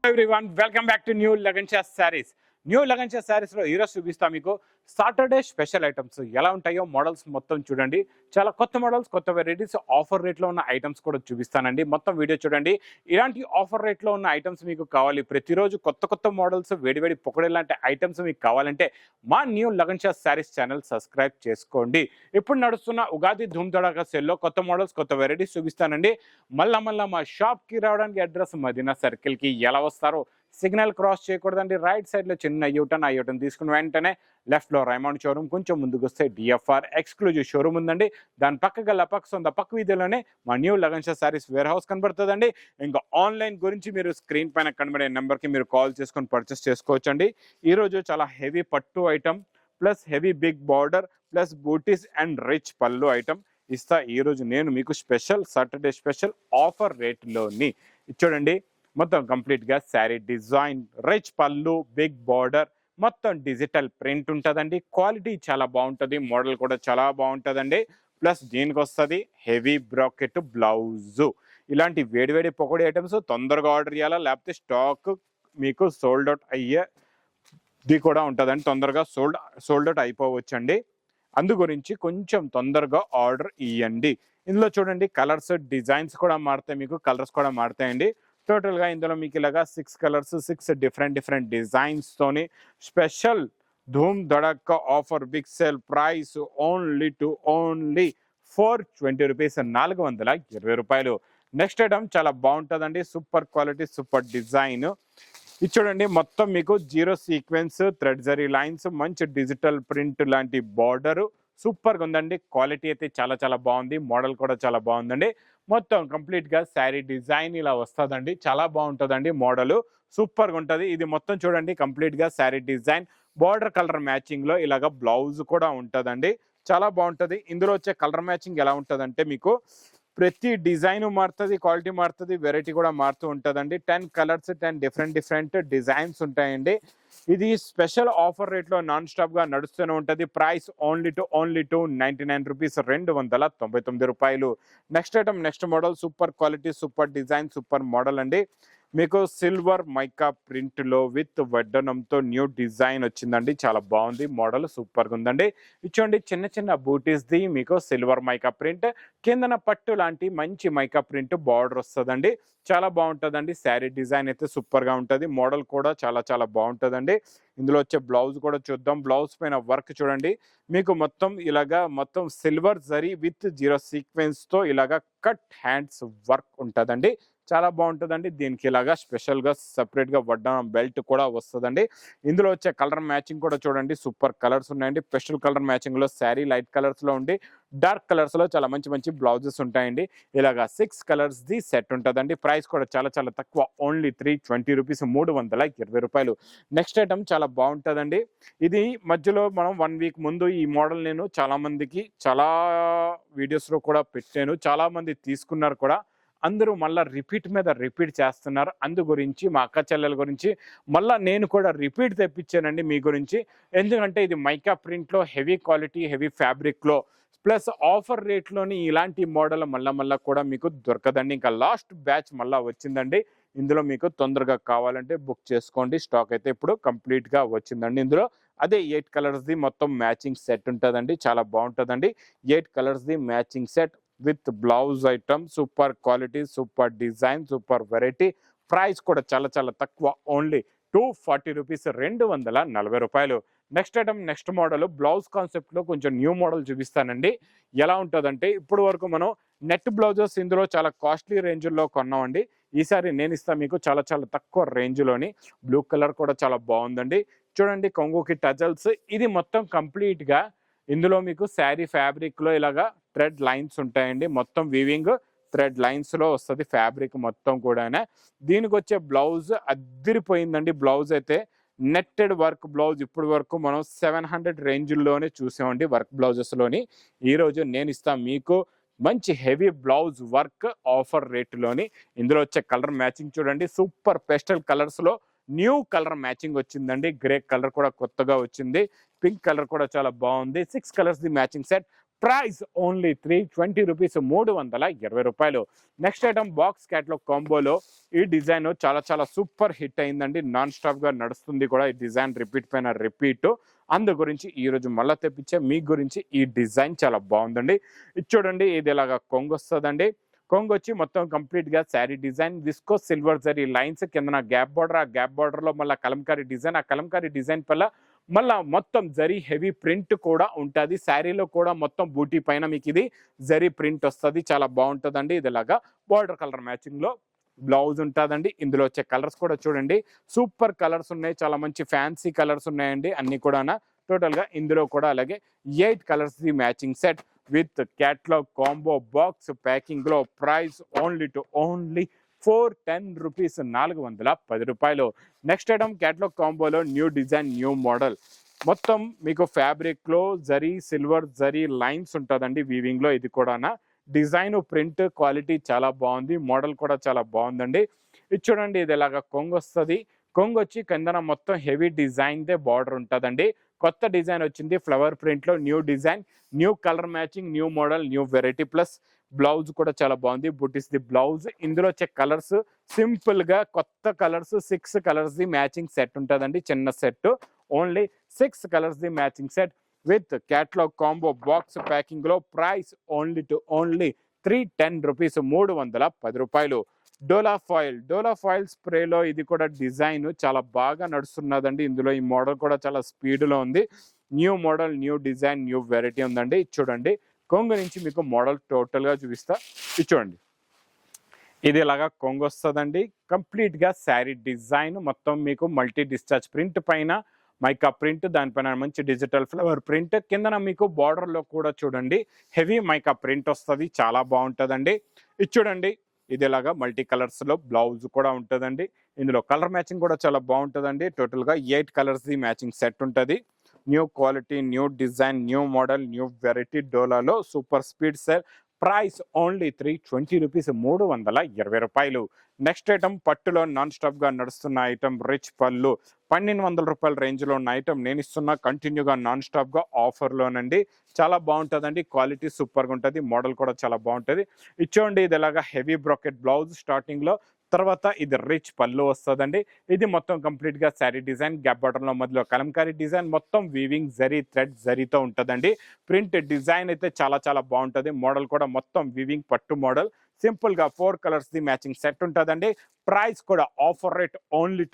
Everyone welcome back to new లగన్షా saris. New Lagansha శారీస్లో ఈరోజు చూపిస్తా మీకు సాటర్డే స్పెషల్ ఐటమ్స్ ఎలా ఉంటాయో మోడల్స్ మొత్తం చూడండి. చాలా కొత్త మోడల్స్, కొత్త వెరైటీస్, ఆఫర్ రేట్లో ఉన్న ఐటమ్స్ కూడా చూపిస్తానండి. మొత్తం వీడియో చూడండి. ఇలాంటి ఆఫర్ రేట్లో ఉన్న ఐటమ్స్ మీకు కావాలి, ప్రతిరోజు కొత్త కొత్త మోడల్స్, వేడివేడి పొగడే లాంటి ఐటమ్స్ మీకు కావాలంటే మా న్యూ లగన్షా శారీస్ ఛానల్ సబ్స్క్రైబ్ చేసుకోండి. ఇప్పుడు నడుస్తున్న ఉగాది ధూమ్ ధడాకా సేల్లో కొత్త మోడల్స్, కొత్త వెరైటీస్ చూపిస్తానండి. మళ్ళా మా షాప్కి రావడానికి అడ్రస్ మదీనా సర్కిల్కి ఎలా వస్తారో సిగ్నల్ క్రాస్ చేయకూడదండి. రైట్ సైడ్లో చిన్న యూటర్న్, ఆ యూటర్న్ తీసుకుని వెంటనే లెఫ్ట్లో రైమండ్ షోరూమ్, కొంచెం ముందుకు వస్తే డిఎఫ్ఆర్ ఎక్స్క్లూజివ్ షోరూమ్ ఉందండి. దాని పక్క పక్క వీధిలోనే మా న్యూ లగన్షా శారీస్ వేర్ హౌస్ కనబడుతుందండి. ఇంకా ఆన్లైన్ గురించి మీరు స్క్రీన్ పైన కనబడే నెంబర్కి మీరు కాల్ చేసుకొని పర్చేస్ చేసుకోవచ్చండి. ఈరోజు చాలా హెవీ పట్టు item plus heavy big border plus బూటీస్ అండ్ రిచ్ పళ్ళు ఐటమ్ ఇస్తా. ఈరోజు నేను మీకు స్పెషల్ సాటర్డే స్పెషల్ ఆఫర్ రేట్లోని చూడండి. మొత్తం కంప్లీట్గా శారీ డిజైన్, రిచ్ పళ్ళు, బిగ్ బార్డర్, మొత్తం డిజిటల్ ప్రింట్ ఉంటుందండి. క్వాలిటీ చాలా బాగుంటుంది, మోడల్ కూడా చాలా బాగుంటుందండి. ప్లస్ దీనికి వస్తుంది హెవీ బ్రాకెట్ బ్లౌజు. ఇలాంటి వేడివేడి పొగడి ఐటమ్స్ తొందరగా ఆర్డర్ చేయాలా, లేకపోతే స్టాక్ మీకు సోల్డ్ అవుట్ అయ్యేది కూడా ఉంటుందండి. తొందరగా సోల్డ్ అవుట్ అయిపోవచ్చండి. అందు గురించి కొంచెం తొందరగా ఆర్డర్ ఇవ్వండి. ఇందులో చూడండి కలర్స్, డిజైన్స్ కూడా మారుతాయి, మీకు కలర్స్ కూడా మారుతాయండి. టోటల్గా ఇందులో మీకు ఇలాగా 6 కలర్స్, 6 డిఫరెంట్ డిజైన్స్తోని స్పెషల్ ధూమ్ ధడక్క offer, big sale price only 420 rupees, 420 రూపాయలు. నెక్స్ట్ ఐటమ్ చాలా బాగుంటుందండి, సూపర్ క్వాలిటీ, సూపర్ డిజైన్. ఇది చూడండి, మొత్తం మీకు zero sequence, thread zari lines, మంచి డిజిటల్ ప్రింట్ లాంటి బార్డరు, సూపర్గా ఉందండి. క్వాలిటీ అయితే చాలా బాగుంది, మోడల్ కూడా చాలా బాగుందండి. మొత్తం కంప్లీట్గా శారీ డిజైన్ ఇలా వస్తుందండి, చాలా బాగుంటుందండి. మోడల్ సూపర్గా ఉంటుంది. ఇది మొత్తం చూడండి కంప్లీట్గా శారీ డిజైన్, బార్డర్ కలర్ మ్యాచింగ్లో ఇలాగ బ్లౌజ్ కూడా ఉంటుందండి, చాలా బాగుంటుంది. ఇందులో వచ్చే కలర్ మ్యాచింగ్ ఎలా ఉంటుందంటే మీకు ప్రతి డిజైన్ మారుతుంది, క్వాలిటీ మారుతుంది, వెరైటీ కూడా మారుతూ ఉంటుందండి. 10 కలర్స్, 10 డిఫరెంట్ డిజైన్స్ ఉంటాయండి. ఇది స్పెషల్ ఆఫర్ రేట్లో నాన్ స్టాప్గా నడుస్తూనే ఉంటుంది. ప్రైస్ ఓన్లీ 299 రూపీస్, 299 రూపాయలు. Next item, next model, super quality, super design, super model అండి. మీకు సిల్వర్ మైకా ప్రింట్లో విత్ వడ్డనంతో న్యూ డిజైన్ వచ్చిందండి, చాలా బాగుంది. మోడల్ సూపర్గా ఉందండి. ఇచ్చోండి చిన్న బూటీస్ది మీకు సిల్వర్ మైకా ప్రింట్, కిందన పట్టు లాంటి మంచి మైకా ప్రింట్ బార్డర్ వస్తుందండి, చాలా బాగుంటుందండి. శారీ డిజైన్ అయితే సూపర్గా ఉంటుంది, మోడల్ కూడా చాలా బాగుంటుందండి. ఇందులో వచ్చే బ్లౌజ్ కూడా చూద్దాం. బ్లౌజ్ పైన వర్క్ చూడండి, మీకు మొత్తం సిల్వర్ జరీ విత్ జీరో సీక్వెన్స్తో ఇలాగా కట్ హ్యాండ్స్ వర్క్ ఉంటుందండి, చాలా బాగుంటుందండి. దీనికి ఇలాగా స్పెషల్గా సపరేట్గా వడ్డానం బెల్ట్ కూడా వస్తుందండి. ఇందులో వచ్చే కలర్ మ్యాచింగ్ కూడా చూడండి, సూపర్ కలర్స్ ఉన్నాయండి. పెస్టల్ కలర్ మ్యాచింగ్లో శారీ లైట్ కలర్స్లో ఉండి, డార్క్ కలర్స్లో చాలా మంచి బ్లౌజెస్ ఉంటాయండి. ఇలాగా 6 కలర్స్ది సెట్ ఉంటుందండి. ప్రైస్ కూడా చాలా తక్కువ, ఓన్లీ 320 రూపీస్, 320 రూపాయలు. నెక్స్ట్ ఐటమ్ చాలా బాగుంటుందండి. ఇది మధ్యలో మనం 1 వీక్ ముందు ఈ మోడల్ నేను చాలా వీడియోస్లో కూడా పెట్టాను, చాలా మంది తీసుకున్నారు కూడా. అందరూ మళ్ళీ రిపీట్ చేస్తున్నారు. అందు గురించి మా అక్క చెల్లెల గురించి మళ్ళీ నేను కూడా రిపీట్ తెప్పించానండి మీ గురించి. ఎందుకంటే ఇది మైకా ప్రింట్లో హెవీ క్వాలిటీ, హెవీ ఫ్యాబ్రిక్లో ప్లస్ ఆఫర్ రేట్లోని ఇలాంటి మోడల్ మళ్ళా కూడా మీకు దొరకదండి. ఇంకా లాస్ట్ బ్యాచ్ మళ్ళీ వచ్చిందండి. ఇందులో మీకు తొందరగా కావాలంటే బుక్ చేసుకోండి, స్టాక్ అయితే ఇప్పుడు కంప్లీట్గా వచ్చిందండి. ఇందులో అదే 8 కలర్స్ది మొత్తం మ్యాచింగ్ సెట్ ఉంటుందండి, చాలా బాగుంటుందండి. 8 కలర్స్ది matching set with blouse item, super quality, super design, super variety. Price కూడా చాలా తక్కువ, ఓన్లీ 240 రూపీస్, 240 రూపాయలు. Next item, next model, blouse కాన్సెప్ట్లో కొంచెం న్యూ మోడల్ చూపిస్తానండి. ఎలా ఉంటుందంటే ఇప్పుడు వరకు మనం నెట్ బ్లౌజెస్ ఇందులో చాలా కాస్ట్లీ రేంజ్లో కొన్నామండి. ఈసారి నేను ఇస్తాను మీకు చాలా తక్కువ రేంజ్లోని. బ్లూ కలర్ కూడా చాలా బాగుందండి. చూడండి కొంగుకి టజల్స్, ఇది మొత్తం కంప్లీట్గా ఇందులో మీకు శారీ ఫ్యాబ్రిక్లో ఇలాగా థ్రెడ్ లైన్స్ ఉంటాయండి. మొత్తం వీవింగ్ థ్రెడ్ లైన్స్లో వస్తుంది ఫ్యాబ్రిక్ మొత్తం కూడా. దీనికి వచ్చే బ్లౌజ్ అద్దిరిపోయిందండి. బ్లౌజ్ అయితే నెట్టెడ్ వర్క్ బ్లౌజ్ ఇప్పుడు వరకు మనం 700 రేంజ్లోనే చూసామండి వర్క్ బ్లౌజెస్లోని. ఈరోజు నేను ఇస్తాను మీకు మంచి హెవీ బ్లౌజ్ వర్క్ ఆఫర్ రేట్లోని. ఇందులో వచ్చే కలర్ మ్యాచింగ్ చూడండి, సూపర్ పెస్టల్ కలర్స్లో న్యూ కలర్ మ్యాచింగ్ వచ్చిందండి. గ్రే కలర్ కూడా కొత్తగా వచ్చింది, పింక్ కలర్ కూడా చాలా బాగుంది. 6 కలర్స్ ది matching set. Price only 320 rupees, 320 రూపాయలు. నెక్స్ట్ ఐటమ్ బాక్స్ క్యాట్లాగ్ కాంబోలో ఈ డిజైన్ చాలా సూపర్ హిట్ అయిందండి. నాన్ స్టాప్ గా నడుస్తుంది కూడా ఈ డిజైన్, రిపీట్ పైన రిపీట్. అందు గురించి ఈ రోజు మళ్ళీ తెప్పించే మీ గురించి ఈ డిజైన్ చాలా బాగుందండి. ఇది చూడండి, ఇది ఇలాగా కొంగు వస్తుందండి. కొంగు వచ్చి మొత్తం కంప్లీట్ గా sari design, visco silver zari lines, కింద గ్యాప్ బార్డర్, ఆ గ్యాప్ బార్డర్ లో మళ్ళీ కలంకారీ డిజైన్, ఆ కలంకారీ డిజైన్ పల్ల మళ్ళా మొత్తం జరీ హెవీ ప్రింట్ కూడా ఉంటుంది. శారీలో కూడా మొత్తం బూటీ పైన మీకు ఇది జరీ ప్రింట్ వస్తుంది, చాలా బాగుంటుందండి. ఇది ఇలాగా బార్డర్ కలర్ మ్యాచింగ్ లో బ్లౌజ్ ఉంటుందండి. ఇందులో వచ్చే కలర్స్ కూడా చూడండి, సూపర్ కలర్స్ ఉన్నాయి, చాలా మంచి ఫ్యాన్సీ కలర్స్ ఉన్నాయండి అన్ని కూడా. టోటల్ గా ఇందులో కూడా అలాగే 8 కలర్స్ ది matching set with catalogue combo box packing లో. ప్రైస్ ఓన్లీ 410 రూపీస్, 410 రూపాయలు. నెక్స్ట్ ఐటమ్ క్యాట్లాగ్ కాంబోలో న్యూ డిజైన్, న్యూ మోడల్. మొత్తం మీకు ఫ్యాబ్రిక్ లో జరీ సిల్వర్ జరీ లైన్స్ ఉంటుందండి వీవింగ్ లో. ఇది కూడా డిజైన్ ప్రింట్ క్వాలిటీ చాలా బాగుంది, మోడల్ కూడా చాలా బాగుందండి. ఇది చూడండి, ఇది ఇలాగా కొంగు వస్తుంది. కొంగు వచ్చి కిందన మొత్తం హెవీ డిజైన్ దే బార్డర్ ఉంటుందండి. కొత్త డిజైన్ వచ్చింది ఫ్లవర్ ప్రింట్ లో, new design, new colour matching, new model, new variety. Plus blouse కూడా చాలా బాగుంది, బుటీస్ ది బ్లౌజ్. ఇందులో వచ్చే కలర్స్ సింపుల్ గా కొత్త కలర్స్ 6 కలర్స్ ది మ్యాచింగ్ సెట్ ఉంటుందండి. చిన్న సెట్, ఓన్లీ 6 కలర్స్ ది matching set with catalogue combo box packing లో. ప్రైస్ ఓన్లీ 310 రూపీస్, 310 రూపాయలు. డోలా ఫాయిల్ స్ప్రేలో ఇది కూడా డిజైన్ చాలా బాగా నడుస్తున్నదండి. ఇందులో ఈ మోడల్ కూడా చాలా స్పీడ్ లో ఉంది. New model, new design, new variety ఉందండి. చూడండి, కొంగు నుంచి మీకు మోడల్ టోటల్ గా చూపిస్తా. ఇది చూడండి, ఇది ఇలాగా కొంగు వస్తుందండి. కంప్లీట్ గా శారీ డిజైన్ మొత్తం మీకు మల్టీ డిశ్చార్జ్ ప్రింట్ పైన మైకా ప్రింట్, దానిపైన మంచి డిజిటల్ ఫ్లవర్ ప్రింట్, కిందన మీకు బార్డర్ లో కూడా చూడండి హెవీ మైకా ప్రింట్ వస్తుంది, చాలా బాగుంటుందండి. ఇది చూడండి, ఇది ఇలాగా మల్టీ కలర్స్ లో బ్లౌజ్ కూడా ఉంటుందండి. ఇందులో కలర్ మ్యాచింగ్ కూడా చాలా బాగుంటుందండి. టోటల్ గా 8 కలర్స్ ది మ్యాచింగ్ సెట్ ఉంటుంది. New quality, new design, new model, new variety. డోలాలో super speed sale. Price only 320 rupees, 320 రూపాయలు. నెక్స్ట్ ఐటమ్ పట్టులో నాన్ స్టాప్ గా నడుస్తున్న ఐటమ్ రిచ్ పళ్ళు. 1200 రూపాయల రేంజ్ లో ఉన్న ఐటమ్ నేను ఇస్తున్నా కంటిన్యూగా నాన్ స్టాప్ గా ఆఫర్ లోనండి. చాలా బాగుంటుందండి, క్వాలిటీ సూపర్ గా ఉంటుంది, మోడల్ కూడా చాలా బాగుంటుంది. ఇచ్చోండి, ఇది ఇలాగా హెవీ బ్రాకెట్ బ్లౌజ్ స్టార్టింగ్ లో, తర్వాత ఇది రిచ్ పళ్ళు వస్తుందండి. ఇది మొత్తం కంప్లీట్ గా శారీ డిజైన్, గ్యాప్ బాటమ్ లో మధ్యలో కలంకారీ డిజైన్, మొత్తం వీవింగ్ జరీ థ్రెడ్ జరీతో ఉంటుందండి. ప్రింట్ డిజైన్ అయితే చాలా బాగుంటుంది, మోడల్ కూడా మొత్తం వీవింగ్ పట్టు మోడల్. సింపుల్ గా 4 కలర్స్ ది మ్యాచింగ్ సెట్ ఉంటుందండి. ప్రైస్ కూడా ఆఫర్ రేట్ ఓన్లీ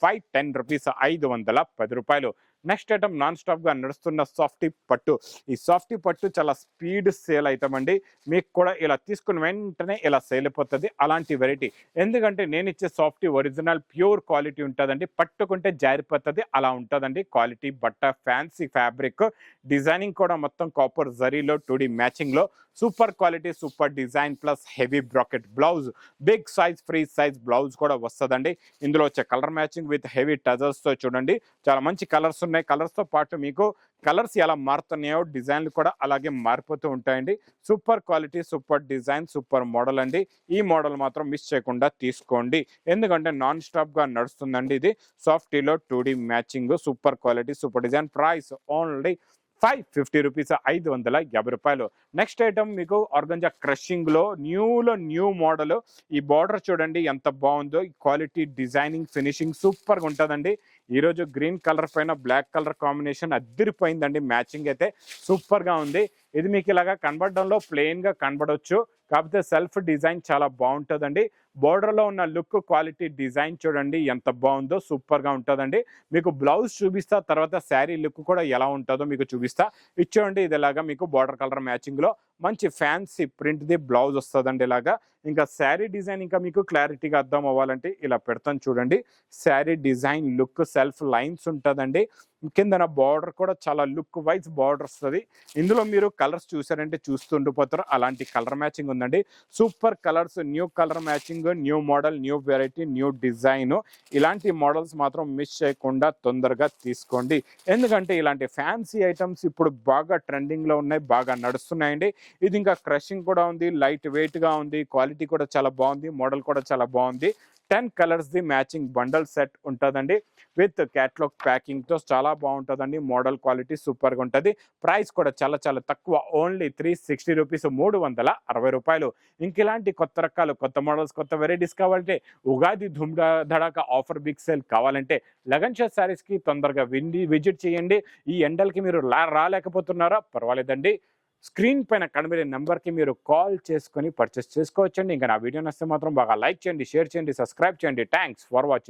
510 రూపీస్, 510 రూపాయలు. నెక్స్ట్ ఐటమ్ నాన్ స్టాప్ గా నడుస్తున్న సాఫ్టీ పట్టు. ఈ సాఫ్టీ పట్టు చాలా స్పీడ్ సేల్ అవుతామండి. మీకు కూడా ఇలా తీసుకున్న వెంటనే ఇలా సేల్ అయిపోతుంది అలాంటి వెరైటీ. ఎందుకంటే నేను ఇచ్చే సాఫ్టీ ఒరిజినల్ ప్యూర్ క్వాలిటీ ఉంటుందండి, పట్టుకుంటే జారిపోతుంది అలా ఉంటుందండి క్వాలిటీ. బట్ట ఫ్యాన్సీ ఫ్యాబ్రిక్, డిజైనింగ్ కూడా మొత్తం కాపర్ జరీలో 2D మ్యాచింగ్ లో super quality, super design. Plus heavy bracket blouse, big size free size blouse కూడా వస్తుందండి. ఇందులో వచ్చే colour matching with heavy tassels తో చూడండి, చాలా మంచి కలర్స్ ఉన్నాయి. కలర్స్ తో పాటు మీకు కలర్స్ ఎలా మారుతున్నాయో డిజైన్లు కూడా అలాగే మారిపోతూ ఉంటాయండి. Super quality, super design, super model అండి. ఈ మోడల్ మాత్రం మిస్ చేయకుండా తీసుకోండి, ఎందుకంటే నాన్ స్టాప్ గా నడుస్తుందండి. ఇది సాఫ్టీలో 2D matching, super quality, super design. Price only 550 rupees, 550 రూపాయలు. నెక్స్ట్ ఐటమ్ మీకు ఆర్గంజా క్రషింగ్ లో న్యూ మోడల్. ఈ బార్డర్ చూడండి ఎంత బాగుందో, ఈ క్వాలిటీ, డిజైనింగ్, ఫినిషింగ్ సూపర్ గా ఉంటుందండి. ఈరోజు గ్రీన్ కలర్ పైన బ్లాక్ కలర్ కాంబినేషన్ అద్దరిపోయిందండి, మ్యాచింగ్ అయితే సూపర్ గా ఉంది. ఇది మీకు ఇలాగా కనబడడంలో ప్లెయిన్ గా కనబడవచ్చు, కాకపోతే సెల్ఫ్ డిజైన్ చాలా బాగుంటుందండి. బోర్డర్ లో ఉన్న లుక్, క్వాలిటీ, డిజైన్ చూడండి ఎంత బాగుందో, సూపర్ గా ఉంటుందండి. మీకు బ్లౌజ్ చూపిస్తా, తర్వాత శారీ లుక్ కూడా ఎలా ఉంటుందో మీకు చూపిస్తా. ఇచ్చోండి, ఇది ఇలాగా మీకు బార్డర్ కలర్ మ్యాచింగ్ లో మంచి ఫ్యాన్సీ ప్రింట్ ది బ్లౌజ్ వస్తుందండి ఇలాగా. ఇంకా శారీ డిజైన్ ఇంకా మీకు క్లారిటీగా అర్థం అవ్వాలంటే ఇలా పెడతాను చూడండి. Sari design look, self lines ఉంటుందండి. కిందన బార్డర్ కూడా చాలా లుక్ వైజ్ బార్డర్ వస్తుంది. ఇందులో మీరు కలర్స్ చూసారంటే చూస్తుండిపోతారు, అలాంటి కలర్ మ్యాచింగ్ ఉందండి. Super colours, new colour matching, new model, new variety, new design. ఇలాంటి మోడల్స్ మాత్రం మిస్ చేయకుండా తొందరగా తీసుకోండి, ఎందుకంటే ఇలాంటి ఫ్యాన్సీ ఐటమ్స్ ఇప్పుడు బాగా ట్రెండింగ్ లో ఉన్నాయి, బాగా నడుస్తున్నాయండి. ఇది ఇంకా క్రషింగ్ కూడా ఉంది, లైట్ వెయిట్ గా ఉంది, క్వాలిటీ కూడా చాలా బాగుంది, మోడల్ కూడా చాలా బాగుంది. 10 కలర్స్ ది మ్యాచింగ్ బండల్ సెట్ ఉంటుందండి విత్ క్యాట్లాగ్ ప్యాకింగ్ తో చాలా బాగుంటుందండి. మోడల్ క్వాలిటీ సూపర్ గా ఉంటుంది. ప్రైస్ కూడా చాలా చాలా తక్కువ, ఓన్లీ 360 రూపీస్, 360 రూపాయలు. ఇంక ఇలాంటి కొత్త రకాలు, కొత్త మోడల్స్, కొత్త వెరైటీస్ కావాలంటే, ఉగాది ధూమ్ ధడాకా ఆఫర్ బిగ్ సేల్ కావాలంటే లగన్ షా సారీస్ కి తొందరగా విజిట్ చేయండి. ఈ ఎండలకి మీరు రాలేకపోతున్నారా, పర్వాలేదండి, స్క్రీన్ పైన కనబడే నెంబర్కి మీరు కాల్ చేసుకొని పర్చేస్ చేసుకోవచ్చండి. ఇంకా నా వీడియో నచ్చితే మాత్రం బాగా లైక్ చేయండి, షేర్ చేయండి, సబ్స్క్రైబ్ చేయండి. Thanks for watching.